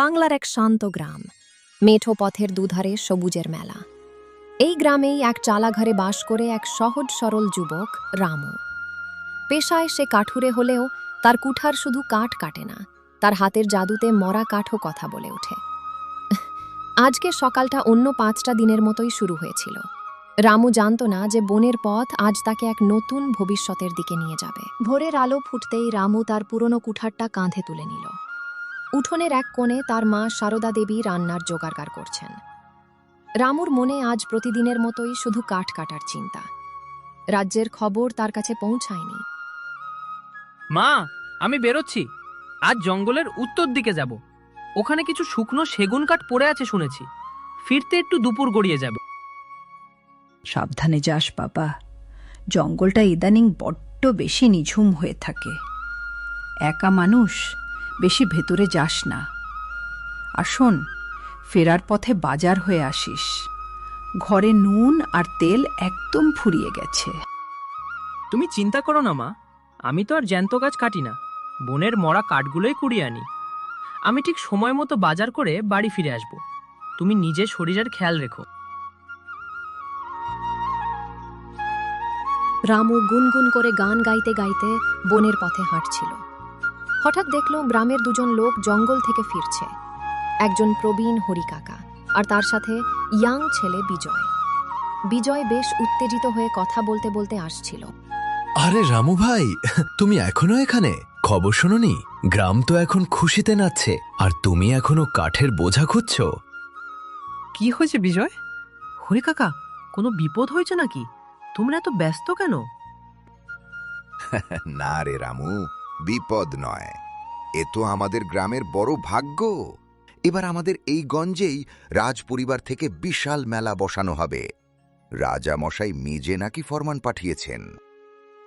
বাংলার এক শান্ত গ্রাম, মেঠো পথের দুধারে সবুজের মেলা। এই গ্রামেই এক চালা ঘরে বাস করে এক সহজ সরল যুবক রামু। পেশায় সে কাঠুরে হলেও তার কুঠার শুধু কাঠ কাটে না, তার হাতের জাদুতে মরা কাঠও কথা বলে ওঠে। আজকে সকালটা অন্য 5টা দিনের মতোই শুরু হয়েছিল। রামু জানত না যে বনের পথ আজ তাকে এক নতুন ভবিষ্যতের দিকে নিয়ে যাবে। ভোরের আলো ফুটতেই রামু তার পুরনো কুঠারটা কাঁধে তুলে নিল। উঠোনের এক কোণে তার মা সারদা দেবী রান্নার জোগাড় করছেন। রামুর মনে আজ প্রতিদিনের মতোই শুধু কাঠ কাটার চিন্তা। রাজ্যের খবর তার কাছে পৌঁছায়নি। মা, আমি বেরোচ্ছি। আজ জঙ্গলের উত্তর দিকে যাব। ওখানে কিছু শুকনো সেগুন কাঠ পড়ে আছে শুনেছি। ফিরতে একটু দুপুর গড়িয়ে যাবে। সাবধানে যাস বাবা, জঙ্গলটা ইদানিং বড্ড বেশি নিঝুম হয়ে থাকে। একা মানুষ, বেশি ভেতরে যাস না। আর শোন, ফেরার পথে বাজার হয়ে আসিস। ঘরে নুন আর তেল একদম ফুরিয়ে গেছে। তুমি চিন্তা করো না মা, আমি তো আর জ্যান্ত গাছ কাটি না, বনের মরা কাঠগুলোই কুড়িয়ে আনি। আমি ঠিক সময় মতো বাজার করে বাড়ি ফিরে আসব। তুমি নিজের শরীরের খেয়াল রেখো। রামু গুনগুন করে গান গাইতে গাইতে বনের পথে হাঁটছিল। হঠাৎ দেখল গ্রামের দুজন লোক জঙ্গল থেকে ফিরছে। একজন প্রবীণ হরিকাকা আর তার সাথে ইয়াং ছেলে বিজয়। বিজয় বেশ উত্তেজিত হয়ে কথা বলতে বলতে আসছিল। আরে রামু ভাই, তুমি এখনো এখানে? খবর শোনোনি? গ্রাম তো এখন খুশিতে নাচছে, আর তুমি এখনো কাঠের বোঝা খুঁজছো। কি হয়েছে বিজয়? হরি কাকা, কোনো বিপদ হয়েছে নাকি? তোমরা এত ব্যস্ত কেন? না রে রামু, বিপদ নয়। এ তো আমাদের গ্রামের বড় ভাগ্য। এবার আমাদের এই গঞ্জেই রাজ পরিবার থেকে বিশাল মেলা বসানো হবে। রাজা মশাই নিজে নাকি ফরমান পাঠিয়েছেন।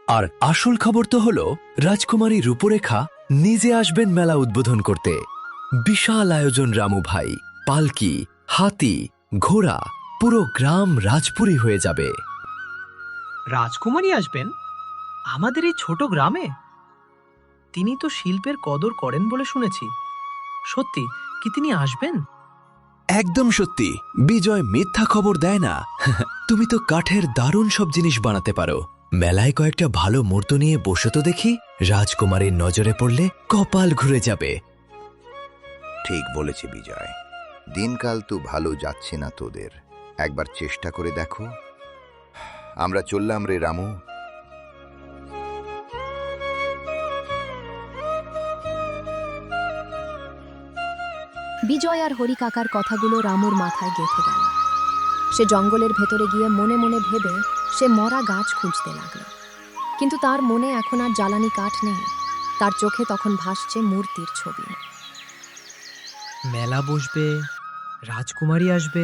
আর আসল খবর তো হলো, রাজকুমারী রূপরেখা নিজে আসবেন মেলা উদ্বোধন করতে। বিশাল আয়োজন রামু ভাই, পালকি, হাতি, ঘোড়া, পুরো গ্রাম রাজপুরী হয়ে যাবে। রাজকুমারী আসবেন আমাদের এই ছোট গ্রামে? তিনি তো শিল্পের কদর করেন বলে শুনেছি। সত্যি কি তিনি আসবেন? একদম সত্যি, বিজয় মিথ্যা খবর দেয় না। তুমি তো কাঠের দারুণ সব জিনিস বানাতে পারো। মেলায় কয়েকটা ভালো মূর্ত নিয়ে বসে তো দেখি, রাজকুমারীর নজরে পড়লে কপাল ঘুরে যাবে। ঠিক বলেছে বিজয়, দিনকাল তো ভালো যাচ্ছে না তোদের। একবার চেষ্টা করে দেখো। আমরা চললাম রে রামু। বিজয় আর হরিকাকার কথাগুলো রামুর মাথায় গেঁথে গেল। সে জঙ্গলের ভেতরে গিয়ে মনে মনে ভেবে সে মরা গাছ খুঁজতে লাগল। কিন্তু তার মনে এখন আর জ্বালানি কাঠ নেই। তার চোখে তখন ভাসছে মূর্তির ছবি। মেলা বসবে, রাজকুমারী আসবে।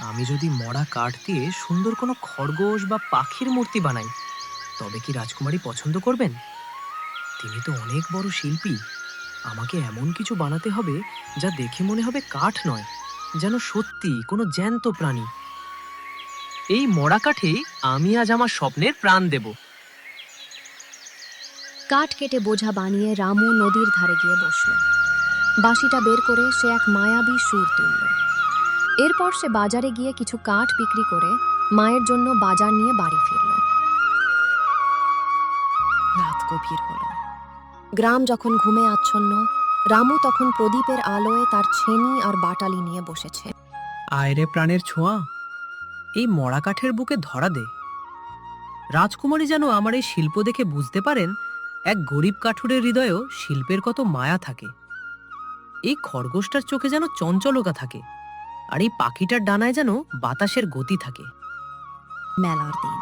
আমি যদি মরা কাঠ দিয়ে সুন্দর কোনো খরগোশ বা পাখির মূর্তি বানাই, তবে কি রাজকুমারী পছন্দ করবেন? তিনি তো অনেক বড় শিল্পী। আমাকে এমন কিছু বানাতে হবে যা দেখে মনে হবে কাঠ নয়, যেন সত্যি কোনো জ্যান্ত প্রাণী। এই মরা কাঠেই আমি আজ আমার স্বপ্নের প্রাণ দেব। কাঠ কেটে বোঝা বানিয়ে রামু নদীর ধারে গিয়ে বসল। বাঁশিটা বের করে সে এক মায়াবী সুর তুলল। এরপর সে বাজারে গিয়ে কিছু কাঠ বিক্রি করে মায়ের জন্য বাজার নিয়ে বাড়ি ফিরল। রাত গভীর হল। গ্রাম যখন ঘুমে আচ্ছন্ন, রামু তখন প্রদীপের আলোয় তার ছেনি আর বাটালি নিয়ে বসেছে। আয়রে প্রাণের ছোঁয়া, এই মরা কাঠের বুকে ধরা দে। রাজকুমারী যেন আমার এই শিল্প দেখে বুঝতে পারেন, এক গরিব কাঠুরের হৃদয়েও শিল্পের কত মায়া থাকে। এই খরগোশটার চোখে যেন চঞ্চলতা থাকে, আর এই পাখিটার ডানায় যেন বাতাসের গতি থাকে। মেলার দিন।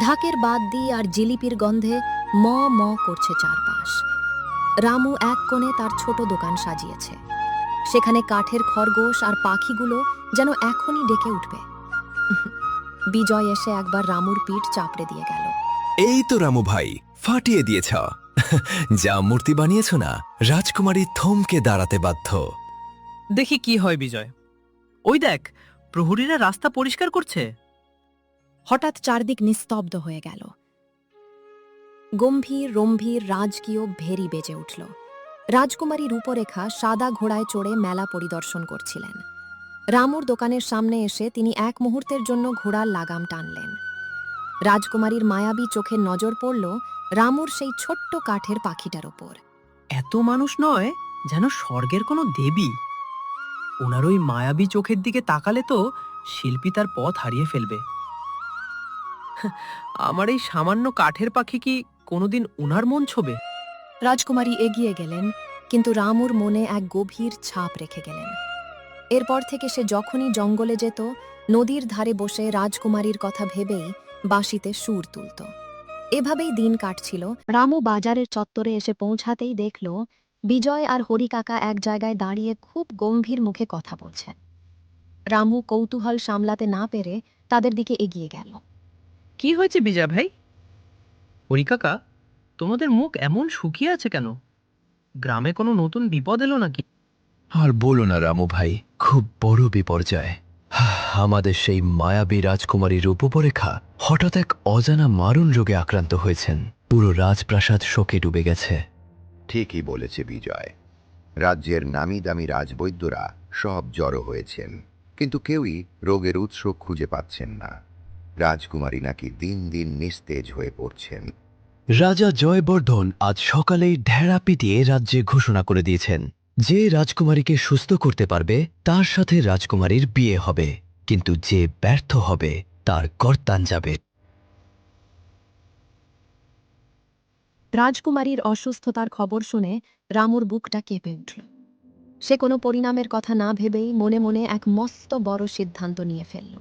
ঢাকের বাদ্যি আর জিলিপির গন্ধে ম ম করছে চারপাশ। রামু এক কোণে তার ছোট দোকান সাজিয়েছে। সেখানে কাঠের খরগোশ আর পাখিগুলো যেন এখনই ডেকে উঠবে। বিজয় এসে একবার রামুর পিঠ চাপড়ে দিয়ে গেল। এই তো রামু ভাই, ফাটিয়ে দিয়েছ। যা মূর্তি বানিয়েছ না, রাজকুমারী থমকে দাঁড়াতে বাধ্য। দেখি কি হয় বিজয়। ওই দেখ, প্রহরীরা রাস্তা পরিষ্কার করছে। হঠাৎ চারদিক নিস্তব্ধ হয়ে গেল। গম্ভীর রম্ভীর রাজকীয় ভেরি বেজে উঠল। রাজকুমারী রূপরেখা সাদা ঘোড়ায় চড়ে মেলা পরিদর্শন করছিলেন। রামুর দোকানের সামনে এসে তিনি এক মুহূর্তের জন্য ঘোড়ার লাগাম টানলেন। রাজকুমারীর মায়াবী চোখের নজর পড়ল রামুর সেই ছোট্ট কাঠের পাখিটার ওপর। এত মানুষ নয়, যেন স্বর্গের কোনো দেবী। ওনার ওই মায়াবী চোখের দিকে তাকালে তো শিল্পী তার পথ হারিয়ে ফেলবে। আমার এই সামান্য কাঠের পাখি কি কোনোদিন ওনার মন ছোবে? রাজকুমারী এগিয়ে গেলেন, কিন্তু রামুর মনে এক গভীর ছাপ রেখে গেলেন। এরপর থেকে সে যখনই জঙ্গলে যেত, নদীর ধারে বসে রাজকুমারীর কথা ভেবেই বাঁশিতে সুর তুলত। এভাবেই দিন কাটছিল। রামু বাজারের চত্বরে এসে পৌঁছাতেই দেখল বিজয় আর হরিকাকা এক জায়গায় দাঁড়িয়ে খুব গম্ভীর মুখে কথা বলছেন। রামু কৌতূহল সামলাতে না পেরে তাদের দিকে এগিয়ে গেল। কি হয়েছে বিজয় ভাই? হরিকাকা, তোমাদের মুখ এমন শুকিয়ে আছে কেন? গ্রামে কোনো নতুন বিপদ এলো নাকি? আর বলো না রামু ভাই, খুব বড় বিপর্যয়। আমাদের সেই মায়াবী রাজকুমারী রূপরেখা হঠাৎ এক অজানা মারণ রোগে আক্রান্ত হয়েছেন। পুরো রাজপ্রাসাদ শোকে ডুবে গেছে। ঠিকই বলেছে বিজয়। রাজ্যের নামি দামি রাজবৈদ্যরা সব জড়ো হয়েছেন, কিন্তু কেউই রোগের উৎস খুঁজে পাচ্ছেন না। রাজকুমারী নাকি দিন দিন নিস্তেজ হয়ে পড়ছেন। রাজা জয়বর্ধন আজ সকালেই ঢেড়া পিটিয়ে রাজ্যে ঘোষণা করে দিয়েছেন, যে রাজকুমারীকে সুস্থ করতে পারবে তার সাথে রাজকুমারীর বিয়ে হবে, কিন্তু যে ব্যর্থ হবে তার গর্দান যাবে। রাজকুমারীর অসুস্থতার খবর শুনে রামুর বুকটা কেঁপে উঠল। সে কোনো পরিণামের কথা না ভেবেই মনে মনে এক মস্ত বড় সিদ্ধান্ত নিয়ে ফেলল।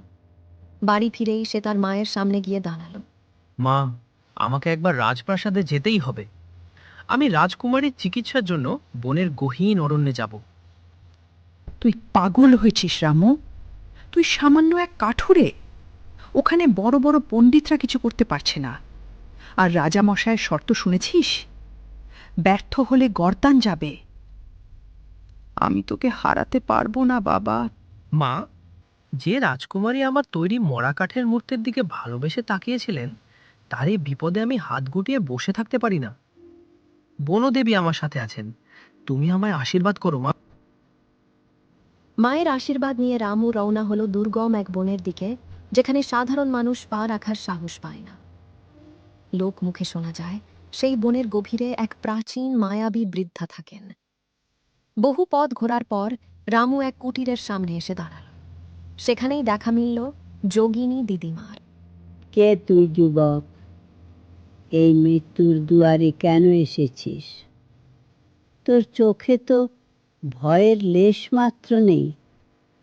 বাড়ি ফিরেই সে তার মায়ের সামনে গিয়ে দাঁড়াল। মা, আমাকে একবার রাজপ্রাসাদে যেতেই হবে। আমি রাজকুমারীর চিকিৎসার জন্য বনের গহীন অরণ্যে যাব। তুই পাগল হয়েছিস রামু? তুই সামান্য এক কাঠুরে। ওখানে বড় বড় পণ্ডিতরা কিছু করতে পারছে না। আর রাজামশায়ের শর্ত শুনেছিস? ব্যর্থ হলে গর্দান যাবে। আমি তোকে হারাতে পারবো না বাবা। মা, যে রাজকুমারী আমার তৈরি মরা কাঠের মূর্তির দিকে ভালোবেসে তাকিয়েছিলেন, তার এই বিপদে আমি হাত গুটিয়ে বসে থাকতে পারি না। বনদেবী আমার সাথে আছেন, তুমি আমায় আশীর্বাদ করো মা। মায়ের আশীর্বাদ নিয়ে রামু রওনা হলো দুর্গম এক বনের দিকে, যেখানে সাধারণ মানুষ পা রাখার সাহস পায় না। লোক মুখে শোনা যায় সেই বনের গভীরে এক প্রাচীন মায়াবী বৃদ্ধা থাকেন। বহু পথ ঘোরার পর রামু এক কুটিরের সামনে এসে দাঁড়াল। সেখানেই দেখা মিলল যোগিনী দিদিমার। কে তুই যুবক? এই মৃত্যুর দুয়ারে কেন এসেছিস? তোর চোখে তো ভয়ের লেশ মাত্র নেই।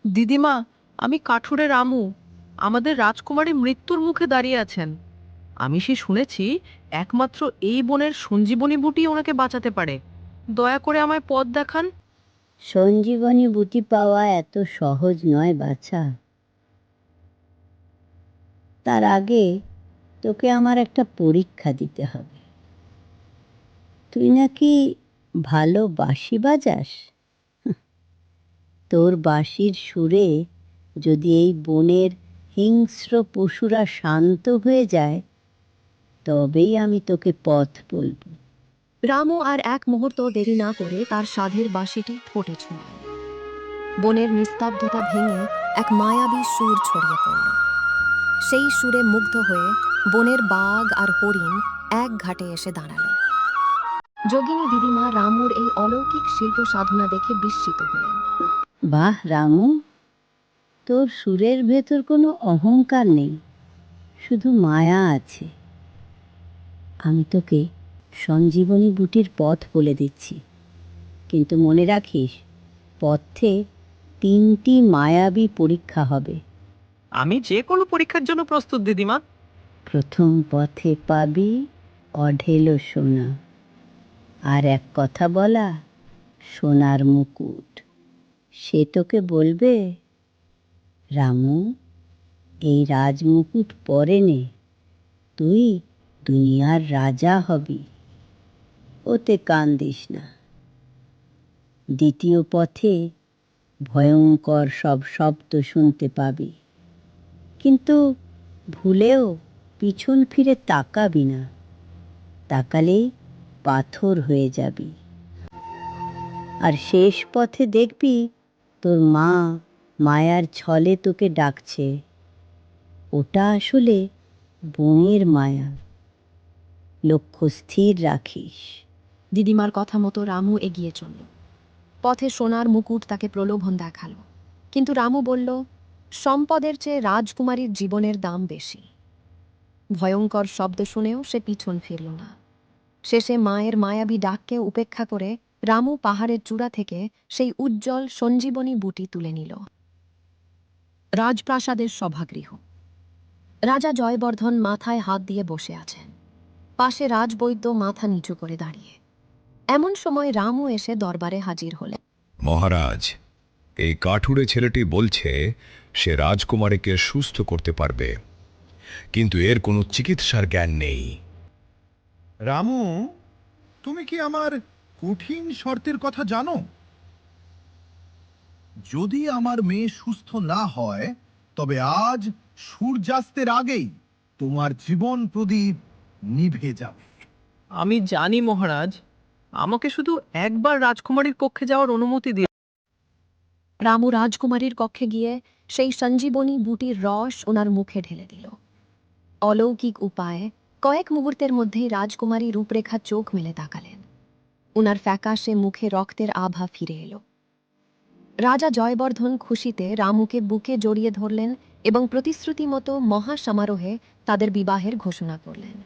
দিদিমা, আমি কাঠুরে রামু। আমাদের রাজকুমারী মৃত্যুর মুখে দাঁড়িয়ে আছেন। আমি সে শুনেছি একমাত্র এই বনের সঞ্জীবনী বুটি ওনাকে বাঁচাতে পারে। দয়া করে আমায় পথ দেখান। সঞ্জীবনী বুটি পাওয়া এত সহজ নয় বাছা। তার আগে তোকে আমার একটা পরীক্ষা দিতে হবে। তুই নাকি ভালো বাঁশি বাজাস? তোর বাঁশির সুরে যদি এই বনের হিংস্র পশুরা শান্ত হয়ে যায়, তবেই আমি তোকে পথ বলবো। রামু আর এক মুহূর্ত দেরি না করে তার সাধের বাঁশিটি ঠোঁটে ছুঁড়ল। বনের নিস্তব্ধতা ভেঙে এক মায়াবী সুর ছড়িয়ে পড়ল। সেই সুরে মুগ্ধ হয়ে বনের বাঘ আর হরিণ এক ঘাটে এসে দাঁড়াল। যোগিনী দিদিমা রামুর এই অলৌকিক শিল্প সাধনা দেখে বিস্মিত হলেন। বাহ রামু, তোর সুরের ভেতর কোনো অহংকার নেই, শুধু মায়া আছে। আমি তোকে সঞ্জীবনী বুটির পথ বলে দিচ্ছি, কিন্তু মনে রাখিস, পথে 3টি মায়াবী পরীক্ষা হবে। আমি যে কোনো পরীক্ষার জন্য প্রস্তুত দিদিমা। প্রথম পথে পাবি অঢেলো সোনা, আর এক কথা বলা, সোনার মুকুট। সে তোকে বলবে, রামু, এই রাজমুকুট পরে নে, তুই দুনিয়ার রাজা হবি। ওতে কান দিস না। দ্বিতীয় পথে ভয়ঙ্কর সব শব্দ শুনতে পাবি, কিন্তু ভুলেও পিছন ফিরে তাকাবি না, তাকালেই পাথর হয়ে যাবি। আর শেষ পথে দেখবি তোর মা মায়ার ছলে তোকে ডাকছে। ওটা আসলে বনের মায়া। লক্ষ্য স্থির রাখিস। দিদিমার কথা মতো রামু এগিয়ে চলল। পথে সোনার মুকুট তাকে প্রলোভন দেখালো, কিন্তু রামু বলল, সম্পদের চেয়ে রাজকুমারীর জীবনের দাম বেশি। ভয়ঙ্কর শব্দ শুনেও সে পিছন ফিরল না। শেষে মায়ের মায়াবী ডাককে উপেক্ষা করে রামু পাহাড়ের চূড়া থেকে সেই উজ্জ্বল সঞ্জীবনী বুটি তুলে নিল। রাজপ্রাসাদের সভাগৃহ। রাজা জয়বর্ধন মাথায় হাত দিয়ে বসে আছেন, পাশে রাজবৈদ্য মাথা নিচু করে দাঁড়িয়ে। এমন সময় রামু এসে দরবারে হাজির হলেন। মহারাজ, এই কাঠুরে ছেলেটি বলছে সে রাজকুমারীকে সুস্থ করতে পারবে, কিন্তু এর কোনো চিকিৎসার জ্ঞান নেই। রামু, তুমি কি আমার কঠিন শর্তের কথা জানো? যদি আমার মেয়ে সুস্থ না হয়, তবে আজ সূর্যাস্তের আগেই তোমার জীবন প্রদীপ নিভে যাবে। আমি জানি মহারাজ, আমাকে শুধু একবার রাজকুমারীর কক্ষে যাওয়ার অনুমতি দিন। রামু রাজকুমারীর কক্ষে গিয়ে সেই সঞ্জীবনী বুটির রস ওনার মুখে ঢেলে দিল। অলৌকিক উপায়ে কয়েক মুহূর্তের মধ্যেই রাজকুমারী রূপরেখা চোখ মেলে তাকালেন। উনার ফ্যাকাশে মুখে রক্তের আভা ফিরে এলো। রাজা জয়বর্ধন খুশিতে রামুকে বুকে জড়িয়ে ধরলেন এবং প্রতিশ্রুতি মতো মহাসমারোহে তাদের বিবাহের ঘোষণা করলেন।